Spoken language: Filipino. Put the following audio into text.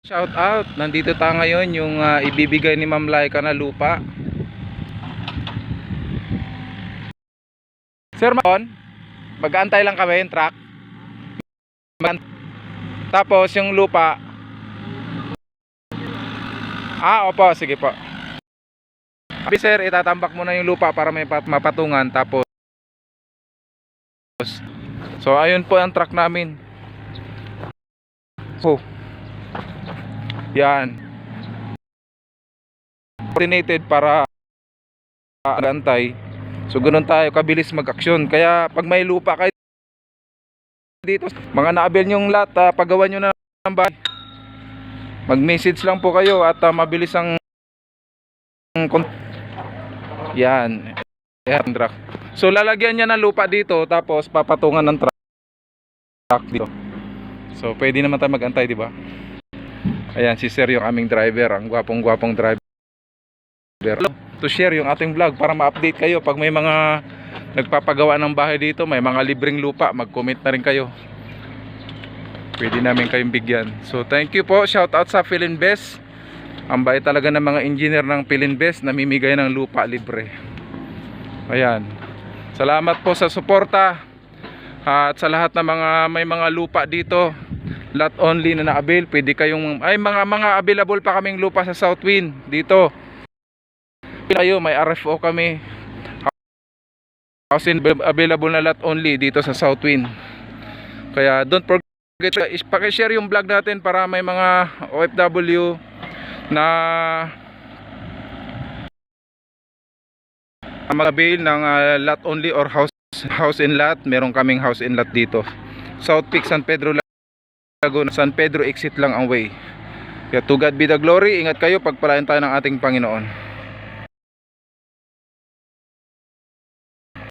Shout out, nandito tayo ngayon yung ibibigay ni Ma'am Laika na lupa. Sir Maon, mag-aantay lang kami yung truck. Tapos yung lupa. Opo, sige po. Abi sir, itatambak mo na yung lupa para may mapatungan. Tapos so ayun po ang truck namin. Yan. Coordinated para agantay. So ganoon tayo kabilis mag-aksyon. Kaya pag may lupa kayo dito, mga na-avail yung lot, pagawan nyo na ng bahay. Mag-message lang po kayo at mabilis ang yan. Yan, truck. So lalagyan niya ng lupa dito tapos papatungan ng truck dito. So pwede naman tayo mag-antay, di ba? Ayan si sir yung aming driver, ang gwapong driver. To share yung ating vlog para ma-update kayo pag may mga nagpapagawa ng bahay dito, may mga libreng lupa, mag-comment na rin kayo. Pwede namin kayong bigyan. So thank you po, shout out sa Philinvest. Ang bait talaga ng mga engineer ng Philinvest, namimigay ng lupa libre. Ayan. Salamat po sa suporta at sa lahat ng mga may mga lupa dito. Lot only na na-avail, pwede kayong mga available pa kaming lupa sa Southwind dito. Kayo, may RFO kami. Housing available na lot only dito sa Southwind. Kaya don't forget, paki-share yung vlog natin para may mga OFW na mag-avail ng lot only or house and lot. Meron kaming house and lot dito. South Peak, San Pedro Laguna, San Pedro exit lang ang way. Kaya to God be the glory. Ingat kayo, pagpalain tayo ng ating Panginoon.